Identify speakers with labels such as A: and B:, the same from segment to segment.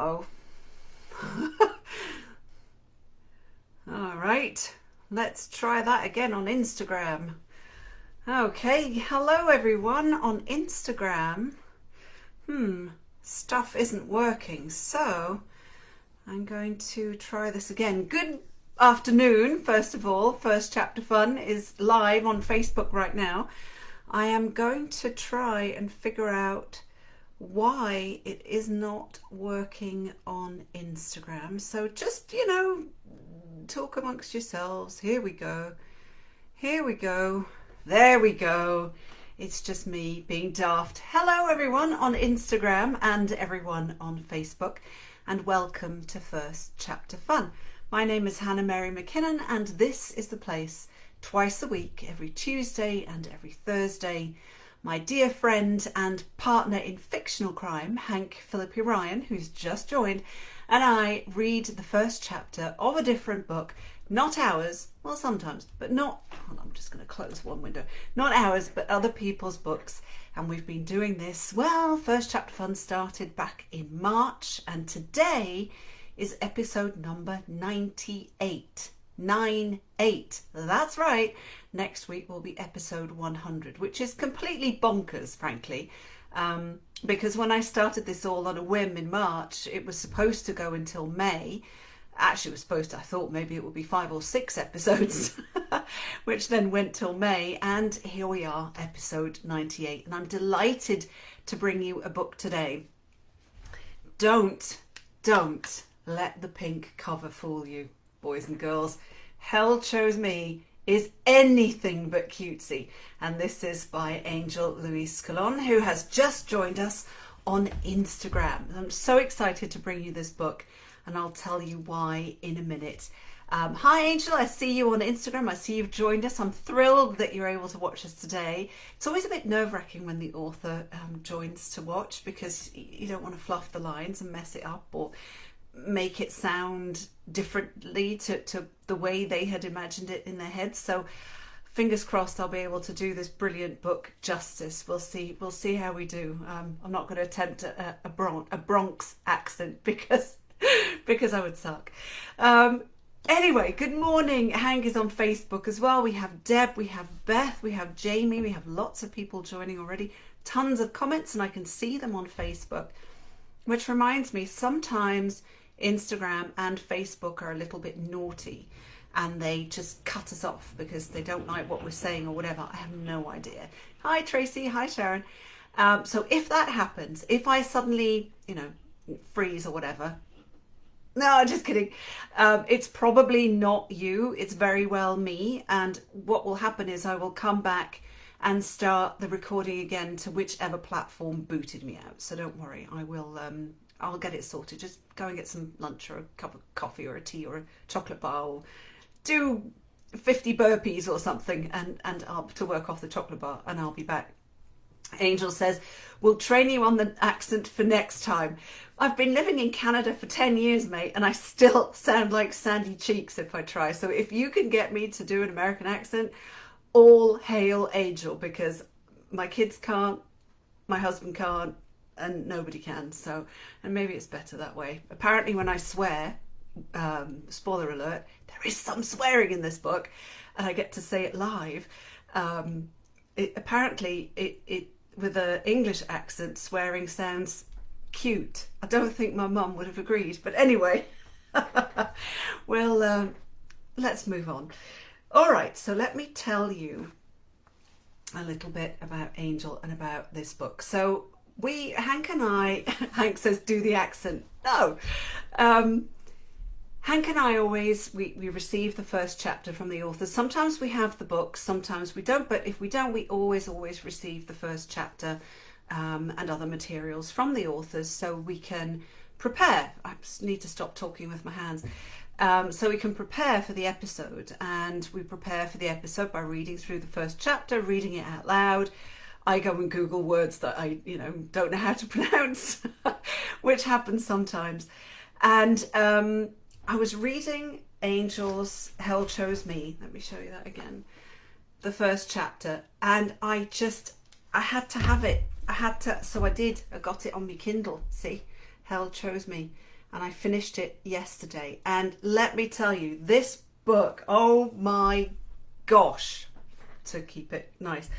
A: Uh-oh. All right, let's try that again on Instagram. Okay, hello everyone on Instagram. Stuff isn't working, so I'm going to try this again. Good afternoon, first of all. First Chapter Fun is live on Facebook right now. I am going to try and figure out why it is not working on Instagram. So just, talk amongst yourselves. Here we go. Here we go. There we go. It's just me being daft. Hello everyone on Instagram and everyone on Facebook, and welcome to First Chapter Fun. My name is Hannah Mary McKinnon, and this is the place twice a week, every Tuesday and every Thursday. My dear friend and partner in fictional crime, Hank Philippi Ryan, who's just joined, and I read the first chapter of a different book, not ours, well sometimes, but not, I'm just going to close one window, not ours, but other people's books. And we've been doing this, well, First Chapter Fun started back in March, and today is episode number 98. 98. That's right. Next week will be episode 100, which is completely bonkers, frankly, because when I started this all on a whim in March, it was supposed to go until May. Actually, it was supposed to, I thought maybe it would be 5 or 6 episodes, which then went till May, and here we are, episode 98, and I'm delighted to bring you a book today. Don't let the pink cover fool you, boys and girls. Hell Chose Me is anything but cutesy, and this is by Angel Luis Colón, who has just joined us on Instagram. I'm so excited to bring you this book, and I'll tell you why in a minute. Hi Angel, I see you on Instagram. I see you've joined us. I'm thrilled that you're able to watch us today. It's always a bit nerve-wracking when the author joins to watch, because you don't want to fluff the lines and mess it up or make it sound differently to the way they had imagined it in their heads. So fingers crossed I'll be able to do this brilliant book justice. We'll see how we do. I'm not going to attempt a Bronx accent because I would suck. Anyway, good morning. Hank is on Facebook as well. We have Deb, we have Beth, we have Jamie, we have lots of people joining already. Tons of comments, and I can see them on Facebook, which reminds me, sometimes Instagram and Facebook are a little bit naughty and they just cut us off because they don't like what we're saying or whatever. I have no idea. Hi Tracy, hi Sharon. So if that happens, if I suddenly, freeze or whatever, no, just kidding. It's probably not you. It's very well me. And what will happen is I will come back and start the recording again to whichever platform booted me out. So don't worry, I'll get it sorted. Just go and get some lunch or a cup of coffee or a tea or a chocolate bar, or do 50 burpees or something, and I'll to work off the chocolate bar, and I'll be back. Angel says, we'll train you on the accent for next time. I've been living in Canada for 10 years, mate, and I still sound like Sandy Cheeks if I try. So if you can get me to do an American accent, all hail Angel, because my kids can't, my husband can't, and nobody can. So, and maybe it's better that way. Apparently when I swear, spoiler alert, there is some swearing in this book, and I get to say it live. It with an English accent, swearing sounds cute. I don't think my mum would have agreed, but anyway. Well, let's move on. All right, so let me tell you a little bit about Angel and about this book. So Hank says, do the accent. No. Hank and I always, we receive the first chapter from the author. Sometimes we have the book, sometimes we don't, but if we don't, we always receive the first chapter and other materials from the authors, so we can prepare. I just need to stop talking with my hands. So we can prepare for the episode, and we prepare for the episode by reading through the first chapter, reading it out loud. I go and Google words that I, don't know how to pronounce, which happens sometimes. And I was reading Angel's Hell Chose Me. Let me show you that again. The first chapter. And I had to have it. So I did. I got it on my Kindle. See? Hell Chose Me. and I finished it yesterday. And let me tell you, this book, oh my gosh, to keep it nice,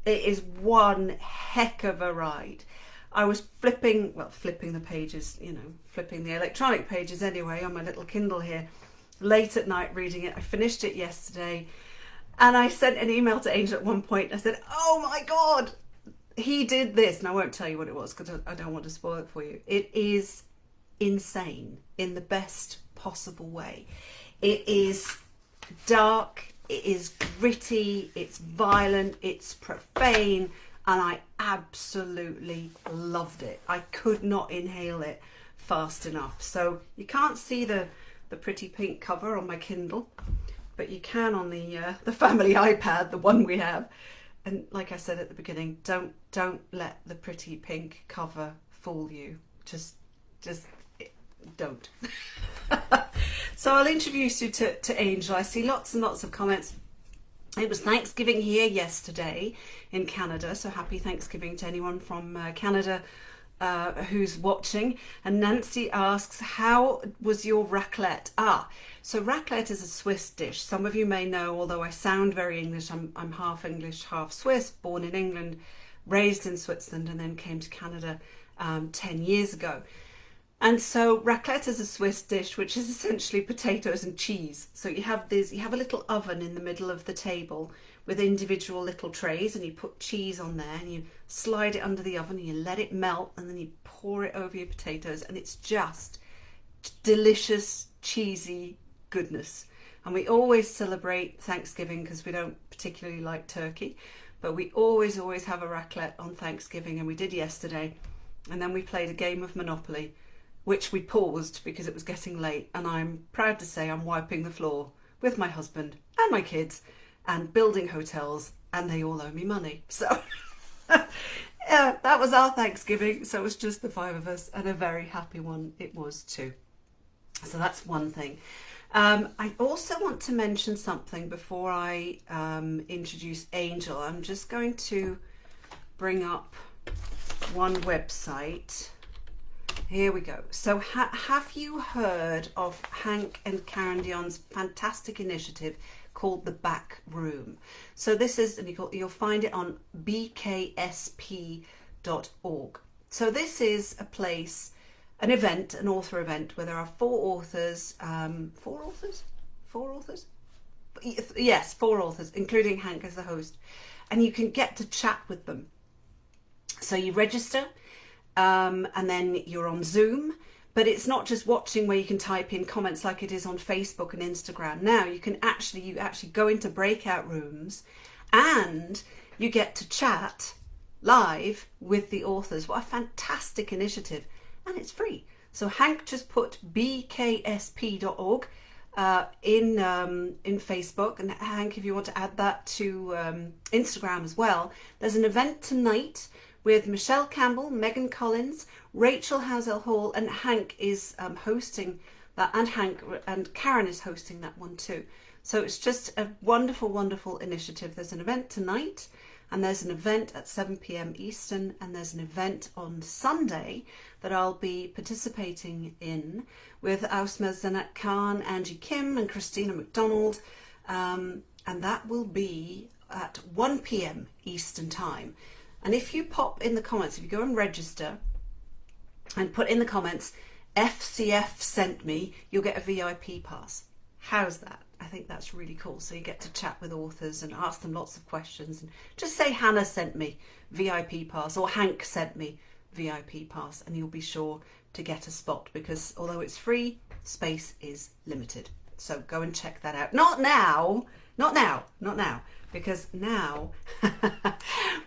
A: it is one heck of a ride. I was flipping the pages, flipping the electronic pages anyway on my little Kindle here, late at night reading it. I finished it yesterday, and I sent an email to Angel at one point. I said, oh my God, he did this. And I won't tell you what it was because I don't want to spoil it for you. It is insane in the best possible way. It is dark, it is gritty, it's violent, it's profane, and I absolutely loved it. I could not inhale it fast enough. So you can't see the pretty pink cover on my Kindle, but you can on the family iPad, the one we have. And like I said at the beginning, don't let the pretty pink cover fool you. Just don't. So I'll introduce you to Angel. I see lots and lots of comments. It was Thanksgiving here yesterday in Canada, so happy Thanksgiving to anyone from Canada who's watching. And Nancy asks, how was your raclette? So raclette is a Swiss dish. Some of you may know, although I sound very English, I'm half English, half Swiss, born in England, raised in Switzerland, and then came to Canada 10 years ago. And so raclette is a Swiss dish, which is essentially potatoes and cheese. So you have a little oven in the middle of the table with individual little trays, and you put cheese on there and you slide it under the oven and you let it melt, and then you pour it over your potatoes, and it's just delicious, cheesy goodness. And we always celebrate Thanksgiving because we don't particularly like turkey, but we always have a raclette on Thanksgiving, and we did yesterday. And then we played a game of Monopoly, which we paused because it was getting late, and I'm proud to say I'm wiping the floor with my husband and my kids and building hotels, and they all owe me money. So yeah, that was our Thanksgiving. So it was just the five of us, and a very happy one it was too. So that's one thing. I also want to mention something before I introduce Angel. I'm just going to bring up one website. Here we go. So have you heard of Hank and Karen Dion's fantastic initiative called The Back Room? So this is, and you'll find it on bksp.org. So this is a place, an event, an author event, where there are four authors, Yes, four authors, including Hank as the host. And you can get to chat with them. So you register, and then you're on Zoom, but it's not just watching where you can type in comments like it is on Facebook and Instagram. Now you actually go into breakout rooms, and you get to chat live with the authors. What a fantastic initiative, and it's free. So Hank just put bksp.org in Facebook, and Hank, if you want to add that to Instagram as well, there's an event tonight with Michelle Campbell, Megan Collins, Rachel Housel Hall, and Hank is hosting that, and Karen is hosting that one too. So it's just a wonderful, wonderful initiative. There's an event tonight, and there's an event at 7 p.m. Eastern, and there's an event on Sunday that I'll be participating in with Ausma Zanat Khan, Angie Kim, and Christina McDonald, and that will be at 1 p.m. Eastern time. And if you pop in the comments, if you go and register and put in the comments, FCF sent me, you'll get a VIP pass. How's that? I think that's really cool. So you get to chat with authors and ask them lots of questions, and just say Hannah sent me VIP pass, or Hank sent me VIP pass, and you'll be sure to get a spot, because although it's free, space is limited. So go and check that out. Not now, because now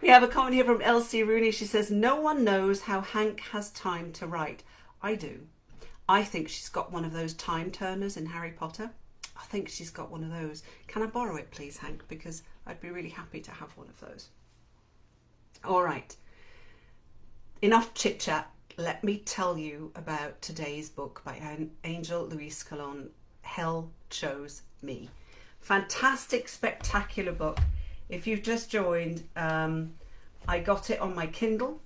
A: we have a comment here from Elsie Rooney. She says, no one knows how Hank has time to write. I do. I think she's got one of those time turners in Harry Potter. I think she's got one of those. Can I borrow it, please, Hank? Because I'd be really happy to have one of those. All right. Enough chit chat. Let me tell you about today's book by Angel Luis Colón, Hell Chose Me. Fantastic, spectacular book. If you've just joined, I got it on my Kindle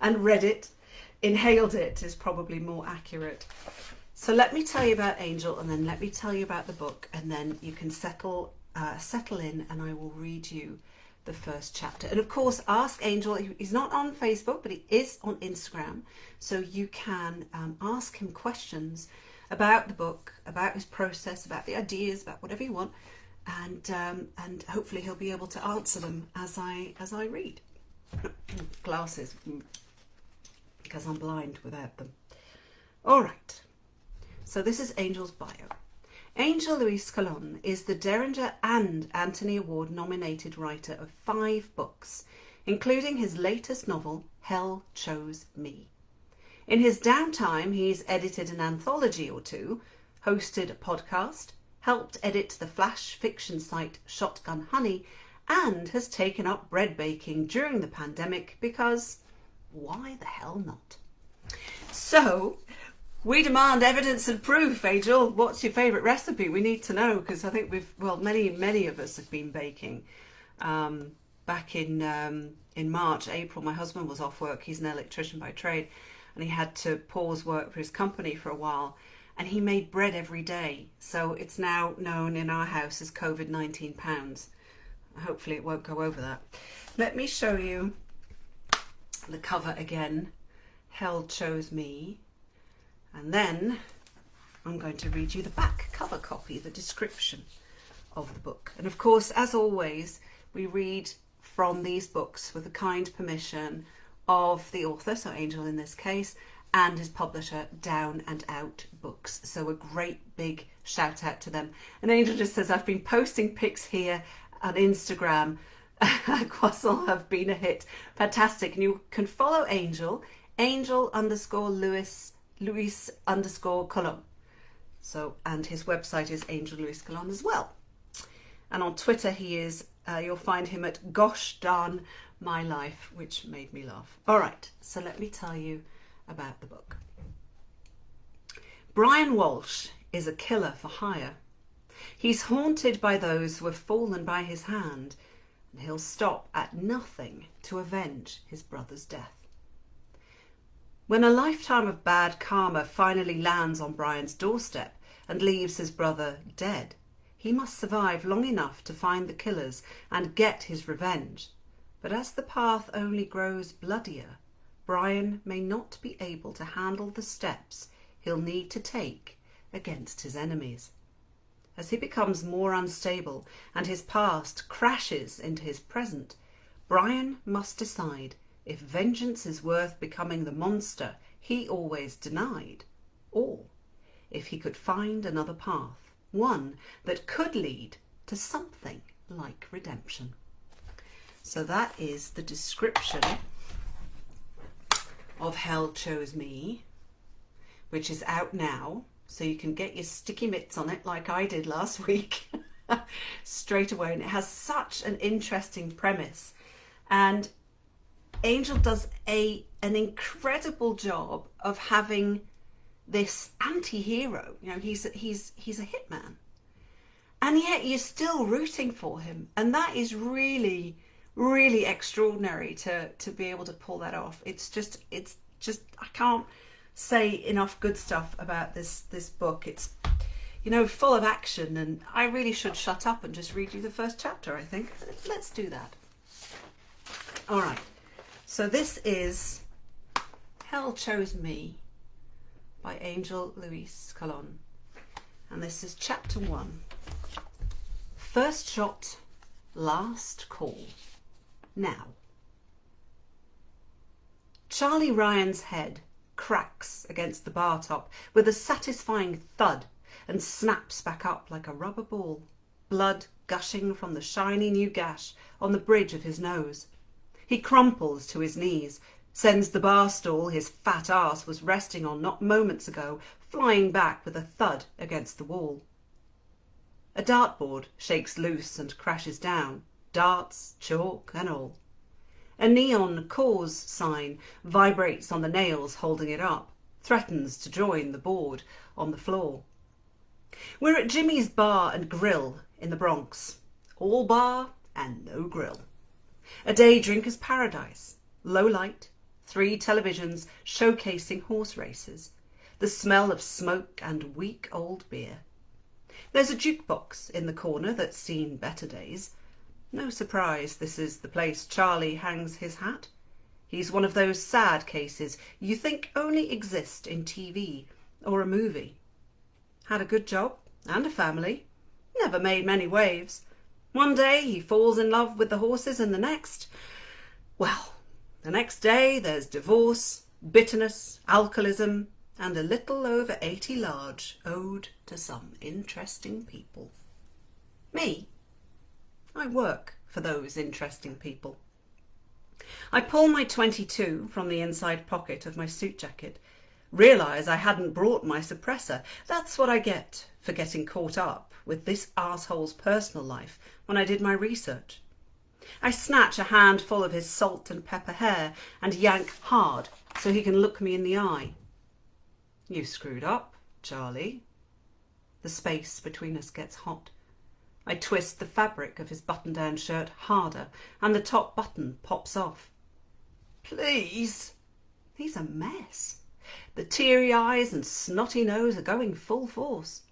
A: and read it. inhaled it is probably more accurate. So let me tell you about Angel, and then let me tell you about the book, and then you can settle in, and I will read you the first chapter. And of course, ask Angel. He's not on Facebook, but he is on Instagram, so you can ask him questions about the book, about his process, about the ideas, about whatever you want, and hopefully he'll be able to answer them as I read. Glasses, because I'm blind without them. All right. So this is Angel's bio. Angel Luis Colón is the Derringer and Anthony Award nominated writer of 5 books, including his latest novel, Hell Chose Me. In his downtime, he's edited an anthology or 2, hosted a podcast, helped edit the flash fiction site Shotgun Honey, and has taken up bread baking during the pandemic because why the hell not? So, we demand evidence and proof, Angel. What's your favourite recipe? We need to know, because I think many of us have been baking. Back in March, April, my husband was off work. He's an electrician by trade, and he had to pause work for his company for a while. And he made bread every day. So it's now known in our house as COVID-19 pounds. Hopefully it won't go over that. Let me show you the cover again. Hell Chose Me. And then I'm going to read you the back cover copy, the description of the book. And of course, as always, we read from these books with the kind permission of the author, so Angel in this case, and his publisher, Down and Out Books. So a great big shout out to them. And Angel just says, I've been posting pics here on Instagram. Croissants have been a hit. Fantastic. And you can follow Angel Luis_Colón. So, and his website is Angel Luis Colón as well. And on Twitter he is, you'll find him at Gosh Darn My Life, which made me laugh. All right, so let me tell you about the book. Bryan Walsh is a killer for hire. He's haunted by those who have fallen by his hand, and he'll stop at nothing to avenge his brother's death. When a lifetime of bad karma finally lands on Bryan's doorstep and leaves his brother dead, he must survive long enough to find the killers and get his revenge. But as the path only grows bloodier, Bryan may not be able to handle the steps he'll need to take against his enemies. As he becomes more unstable and his past crashes into his present, Bryan must decide if vengeance is worth becoming the monster he always denied, or if he could find another path, one that could lead to something like redemption. So that is the description of Hell Chose Me, which is out now, so you can get your sticky mitts on it like I did last week straight away. And it has such an interesting premise, and Angel does an incredible job of having this anti-hero. You know, he's a hitman, and yet you're still rooting for him, and that is really, really extraordinary to be able to pull that off. It's just I can't say enough good stuff about this book. It's, you know, full of action, and I really should shut up and just read you the first chapter, I think. Let's do that. All right. So this is Hell Chose Me by Angel Luis Colón. And this is chapter 1. First shot, last call. Now. Charlie Ryan's head cracks against the bar top with a satisfying thud and snaps back up like a rubber ball, blood gushing from the shiny new gash on the bridge of his nose. He crumples to his knees, sends the bar stool his fat ass was resting on not moments ago flying back with a thud against the wall. A dartboard shakes loose and crashes down, darts, chalk and all. A neon cause sign vibrates on the nails holding it up, threatens to join the board on the floor. We're at Jimmy's Bar and Grill in the Bronx. All bar and no grill. A day drinker's paradise. Low light, 3 televisions showcasing horse races, the smell of smoke and weak old beer. There's a jukebox in the corner that's seen better days. No surprise this is the place Charlie hangs his hat. He's one of those sad cases you think only exist in TV or a movie. Had a good job and a family. Never made many waves. One day he falls in love with the horses and the next day there's divorce, bitterness, alcoholism, and a little over 80 large owed to some interesting people. Me? I work for those interesting people. I pull my 22 from the inside pocket of my suit jacket, realise I hadn't brought my suppressor. That's what I get for getting caught up with this arsehole's personal life when I did my research. I snatch a handful of his salt and pepper hair and yank hard so he can look me in the eye. You screwed up, Charlie. The space between us gets hot. I twist the fabric of his button-down shirt harder and the top button pops off. Please. He's a mess. The teary eyes and snotty nose are going full force.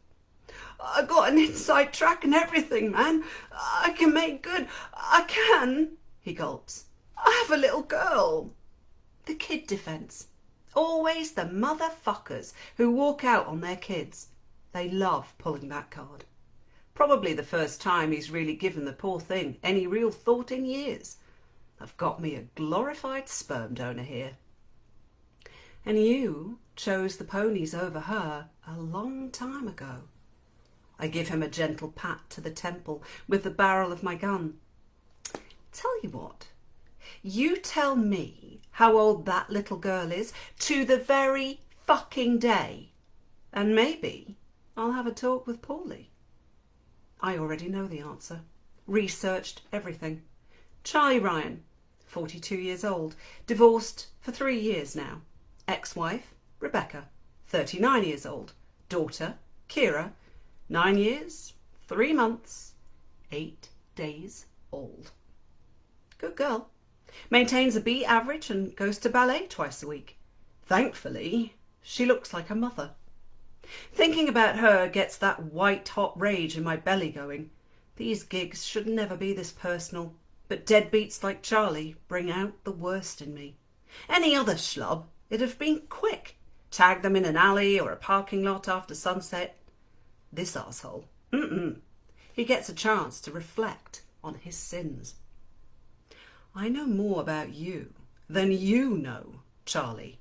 A: I got an inside track and everything, man. I can make good. I can. He gulps. I have a little girl. The kid defence. Always the motherfuckers who walk out on their kids. They love pulling that card. Probably the first time he's really given the poor thing any real thought in years. I've got me a glorified sperm donor here. And you chose the ponies over her a long time ago. I give him a gentle pat to the temple with the barrel of my gun. Tell you what, you tell me how old that little girl is to the very fucking day, and maybe I'll have a talk with Paulie. I already know the answer. Researched everything. Charlie Ryan, 42 years old, divorced for 3 years now. Ex-wife, Rebecca, 39 years old. Daughter, Kira, 9 years, 3 months, 8 days old. Good girl. Maintains a B average and goes to ballet twice a week. Thankfully, she looks like a mother. Thinking about her gets that white-hot rage in my belly going. These gigs should never be this personal, but deadbeats like Charlie bring out the worst in me. Any other schlub, it'd have been quick. Tag them in an alley or a parking lot after sunset. This arsehole, he gets a chance to reflect on his sins. I know more about you than you know, Charlie.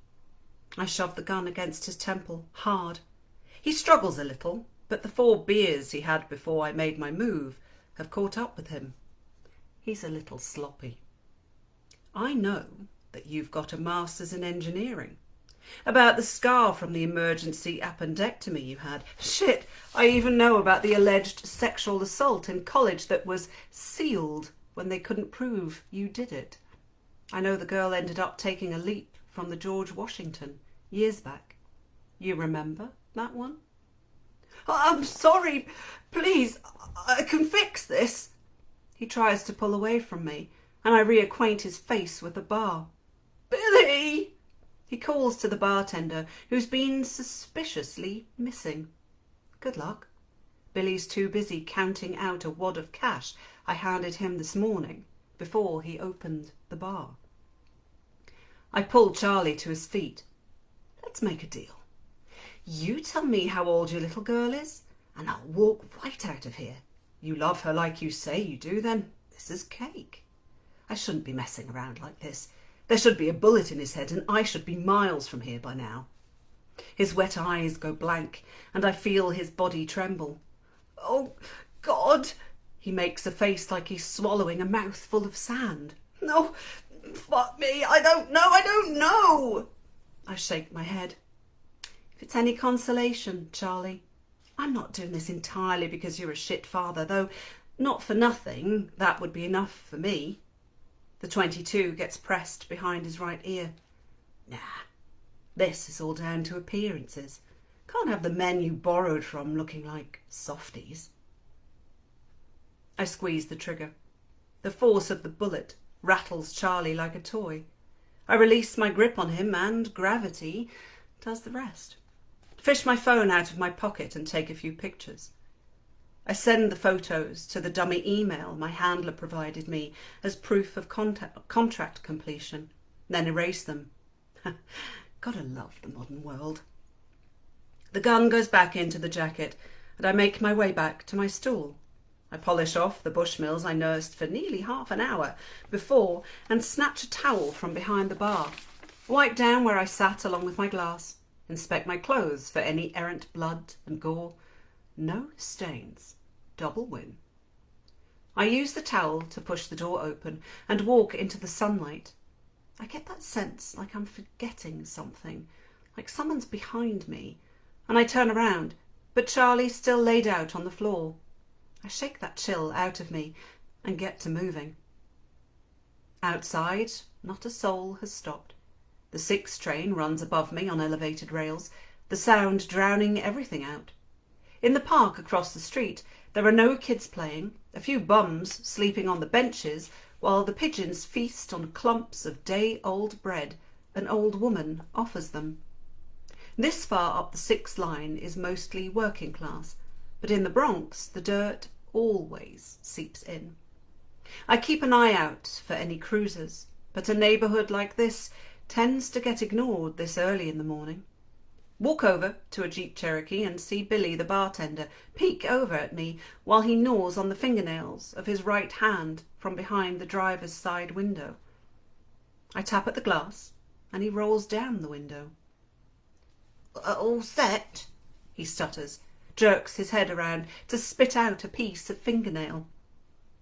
A: I shove the gun against his temple, hard. He struggles a little, but the 4 beers he had before I made my move have caught up with him. He's a little sloppy. I know that you've got a master's in engineering. About the scar from the emergency appendectomy you had. Shit, I even know about the alleged sexual assault in college that was sealed when they couldn't prove you did it. I know the girl ended up taking a leap from the George Washington years back. You remember that one? I'm sorry, please, I can fix this. He tries to pull away from me, and I reacquaint his face with the bar. Billy! He calls to the bartender, who's been suspiciously missing. Good luck. Billy's too busy counting out a wad of cash I handed him this morning before he opened the bar. I pull Charlie to his feet. Let's make a deal. You tell me how old your little girl is, and I'll walk right out of here. You love her like you say you do, then this is cake. I shouldn't be messing around like this. There should be a bullet in his head, and I should be miles from here by now. His wet eyes go blank, and I feel his body tremble. Oh, God! He makes a face like he's swallowing a mouthful of sand. No, fuck me, I don't know! I shake my head. If it's any consolation, Charlie, I'm not doing this entirely because you're a shit father, though not for nothing, that would be enough for me. The 22 gets pressed behind his right ear. Nah, this is all down to appearances. Can't have the men you borrowed from looking like softies. I squeeze the trigger. The force of the bullet rattles Charlie like a toy. I release my grip on him and gravity does the rest. Fish my phone out of my pocket and take a few pictures. I send the photos to the dummy email my handler provided me as proof of contract completion, then erase them. Gotta love the modern world. The gun goes back into the jacket and I make my way back to my stool. I polish off the Bushmills I nursed for nearly half an hour before and snatch a towel from behind the bar, wipe down where I sat along with my glass, inspect my clothes for any errant blood and gore. No stains. Double win. I use the towel to push the door open and walk into the sunlight. I get that sense like I'm forgetting something, like someone's behind me, and I turn around, but Charlie's still laid out on the floor. I shake that chill out of me and get to moving. Outside, not a soul has stopped. The 6 train runs above me on elevated rails, the sound drowning everything out. In the park across the street, there are no kids playing, a few bums sleeping on the benches, while the pigeons feast on clumps of day-old bread an old woman offers them. This far up the 6 line is mostly working class, but in the Bronx, the dirt always seeps in. I keep an eye out for any cruisers, but a neighbourhood like this tends to get ignored this early in the morning. Walk over to a Jeep Cherokee and see Billy the bartender peek over at me while he gnaws on the fingernails of his right hand from behind the driver's side window. I tap at the glass and he rolls down the window. "All set?" he stutters, jerks his head around to spit out a piece of fingernail.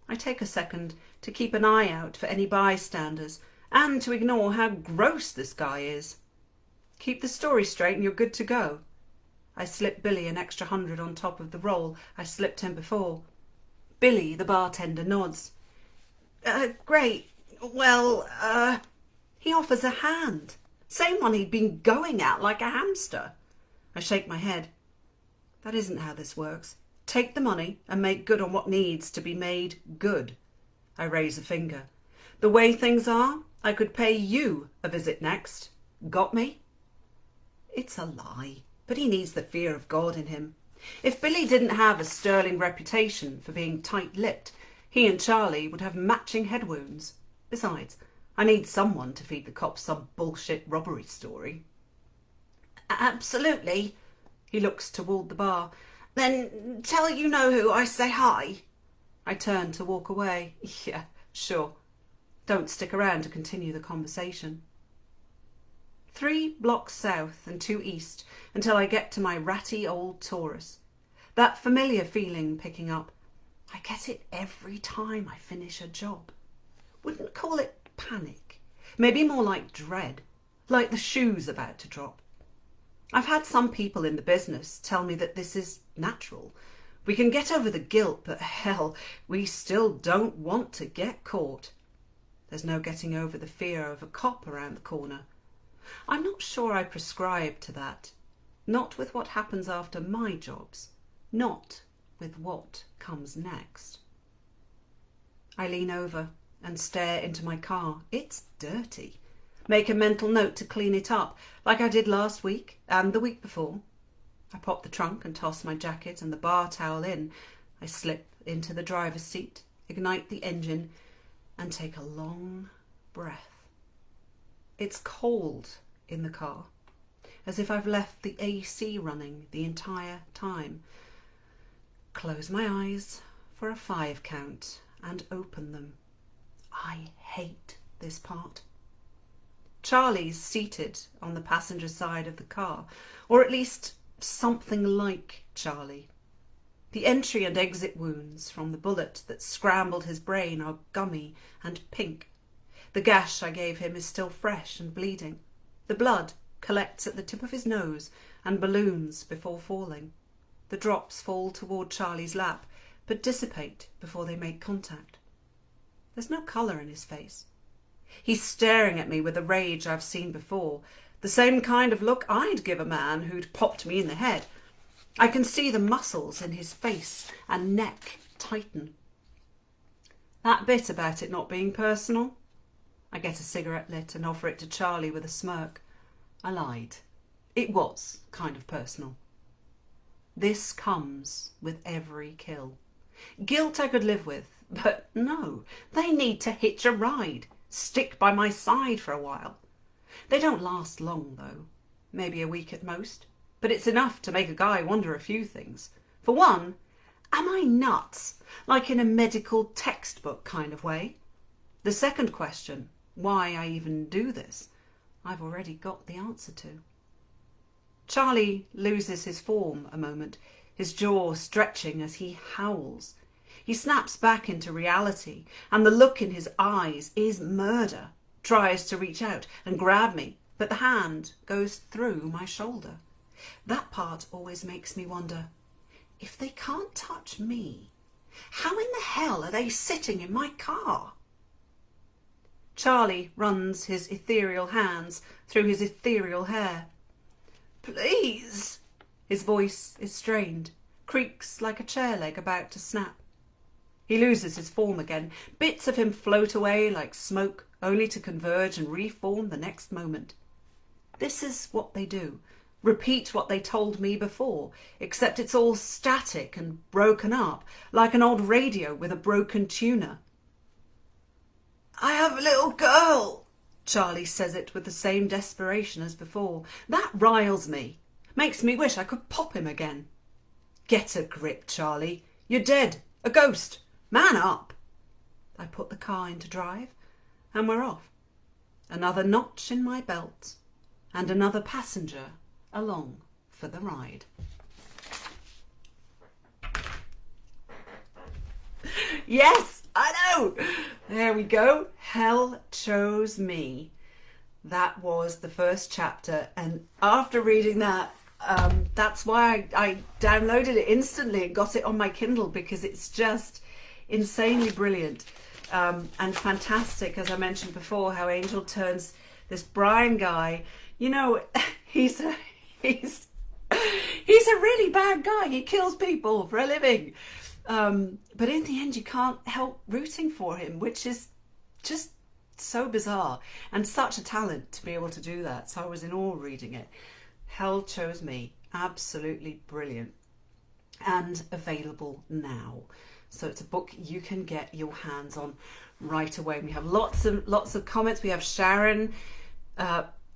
A: I take a second to keep an eye out for any bystanders and to ignore how gross this guy is. Keep the story straight and you're good to go. I slip Billy an extra 100 on top of the roll I slipped him before. Billy, the bartender, nods. Great. Well, he offers a hand. Same one he'd been going at like a hamster. I shake my head. That isn't how this works. Take the money and make good on what needs to be made good. I raise a finger. The way things are, I could pay you a visit next. Got me? It's a lie, but he needs the fear of God in him. If Billy didn't have a sterling reputation for being tight-lipped, he and Charlie would have matching head wounds. Besides, I need someone to feed the cops some bullshit robbery story. Absolutely. He looks toward the bar. Then tell you-know-who I say hi. I turn to walk away. Yeah, sure. Don't stick around to continue the conversation. 3 blocks south and 2 east until I get to my ratty old Taurus. That familiar feeling picking up. I get it every time I finish a job. Wouldn't call it panic. Maybe more like dread, like the shoe's about to drop. I've had some people in the business tell me that this is natural. We can get over the guilt, but hell, we still don't want to get caught. There's no getting over the fear of a cop around the corner. I'm not sure I prescribe to that. Not with what happens after my jobs. Not with what comes next. I lean over and stare into my car. It's dirty. Make a mental note to clean it up, like I did last week and the week before. I pop the trunk and toss my jacket and the bar towel in. I slip into the driver's seat, ignite the engine, and take a long breath. It's cold in the car, as if I've left the AC running the entire time. Close my eyes for a 5 count and open them. I hate this part. Charlie's seated on the passenger side of the car, or at least something like Charlie. The entry and exit wounds from the bullet that scrambled his brain are gummy and pink. The gash I gave him is still fresh and bleeding. The blood collects at the tip of his nose and balloons before falling. The drops fall toward Charlie's lap, but dissipate before they make contact. There's no colour in his face. He's staring at me with a rage I've seen before, the same kind of look I'd give a man who'd popped me in the head. I can see the muscles in his face and neck tighten. That bit about it not being personal? I get a cigarette lit and offer it to Charlie with a smirk. I lied. It was kind of personal. This comes with every kill. Guilt I could live with, but no, they need to hitch a ride, stick by my side for a while. They don't last long, though. Maybe a week at most. But it's enough to make a guy wonder a few things. For one, am I nuts? Like in a medical textbook kind of way? The second question, why I even do this, I've already got the answer to. Charlie loses his form a moment, his jaw stretching as he howls. He snaps back into reality, and the look in his eyes is murder. Tries to reach out and grab me, but the hand goes through my shoulder. That part always makes me wonder, if they can't touch me, how in the hell are they sitting in my car? Charlie runs his ethereal hands through his ethereal hair. Please. His voice is strained, creaks like a chair leg about to snap. He loses his form again. Bits of him float away like smoke, only to converge and reform the next moment. This is what they do. Repeat what they told me before, except it's all static and broken up, like an old radio with a broken tuner. I have a little girl. Charlie says it with the same desperation as before. That riles me. Makes me wish I could pop him again. Get a grip, Charlie. You're dead. A ghost. Man up. I put the car into drive and we're off. Another notch in my belt and another passenger along for the ride. Yes, I know. There we go. Hell Chose Me. That was the first chapter, and after reading that, that's why I downloaded it instantly and got it on my Kindle, because it's just insanely brilliant and fantastic. As I mentioned before, how Angel turns this Bryan guy, you know, he's a really bad guy. He kills people for a living. But in the end, you can't help rooting for him, which is just so bizarre, and such a talent to be able to do that. So I was in awe reading it. Hell Chose Me. Absolutely brilliant. And available now. So it's a book you can get your hands on right away. We have lots of comments. We have Sharon,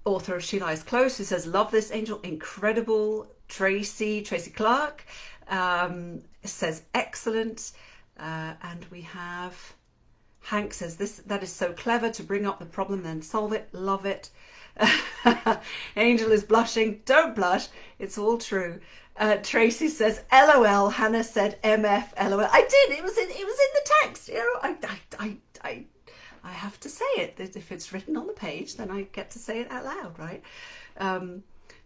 A: author of She Lies Close, who says, love this, Angel, incredible. Tracy Clark says excellent, and we have Hank says that is so clever to bring up the problem then solve it. Love it. Angel is blushing. Don't blush, it's all true. Tracy says LOL. Hannah said MF LOL. I did. It was in the text. You know, I have to say it. If it's written on the page, then I get to say it out loud, right?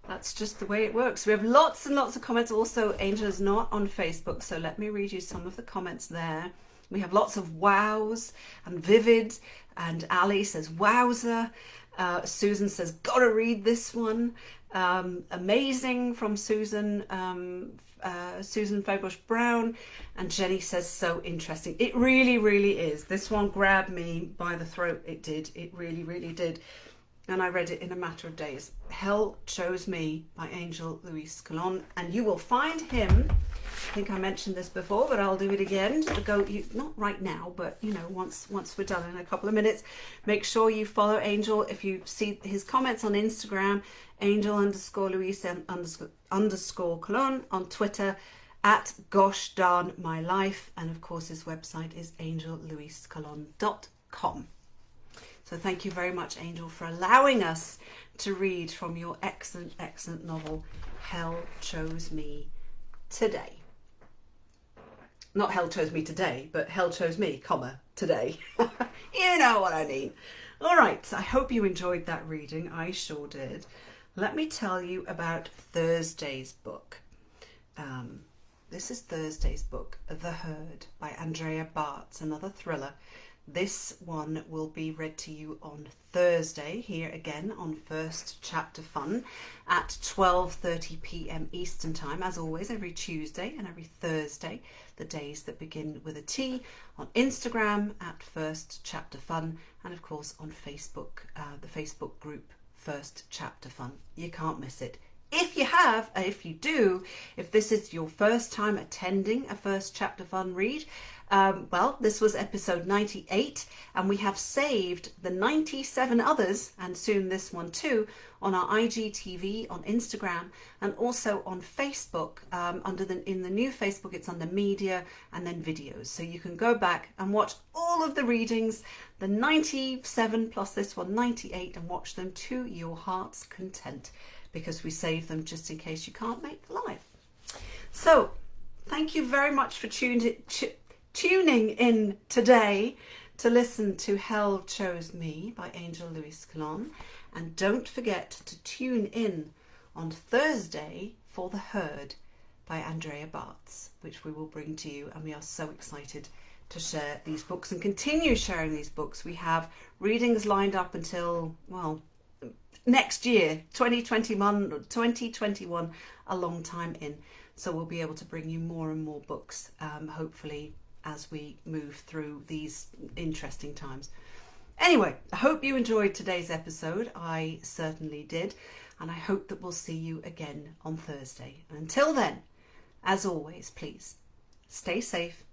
A: That's just the way it works. We have lots and lots of comments. Also, Angel is not on Facebook, so let me read you some of the comments there. We have lots of wows and vivid, and Ali says wowza. Susan says gotta read this one. Amazing from Susan. Susan Fairbush Brown, and Jenny says so interesting. It really, really is. This one grabbed me by the throat. It did. It really, really did. And I read it in a matter of days. Hell Chose Me by Angel Luis Colón. And you will find him, I think I mentioned this before, but I'll do it again. Not right now, but you know, once we're done in a couple of minutes, make sure you follow Angel. If you see his comments on Instagram, Angel_Luis_Colón, on Twitter at Gosh Darn My Life. And of course, his website is angelluiscolon.com. So thank you very much, Angel, for allowing us to read from your excellent, excellent novel, Hell Chose Me Today. Not Hell Chose Me Today, but Hell Chose Me, today. You know what I mean. All right, I hope you enjoyed that reading. I sure did. Let me tell you about Thursday's book. This is Thursday's book, The Herd by Andrea Bartz, another thriller. This one will be read to you on Thursday, here again on First Chapter Fun at 12:30 p.m. Eastern Time, as always, every Tuesday and every Thursday, the days that begin with a T, on Instagram at First Chapter Fun, and of course on Facebook, the Facebook group First Chapter Fun. You can't miss it. If this is your first time attending a First Chapter Fun read, well, this was episode 98, and we have saved the 97 others, and soon this one too, on our IGTV, on Instagram, and also on Facebook. In the new Facebook, it's under media and then videos. So you can go back and watch all of the readings, the 97 plus this one, 98, and watch them to your heart's content, because we save them just in case you can't make the live. So thank you very much for tuning in today to listen to Hell Chose Me by Angel Luis Colón. And don't forget to tune in on Thursday for The Herd by Andrea Bartz, which we will bring to you. And we are so excited to share these books and continue sharing these books. We have readings lined up until, well, next year, 2021, a long time in. So we'll be able to bring you more and more books, hopefully, as we move through these interesting times. Anyway, I hope you enjoyed today's episode. I certainly did. And I hope that we'll see you again on Thursday. And until then, as always, please stay safe,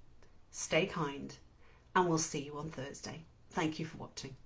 A: stay kind, and we'll see you on Thursday. Thank you for watching.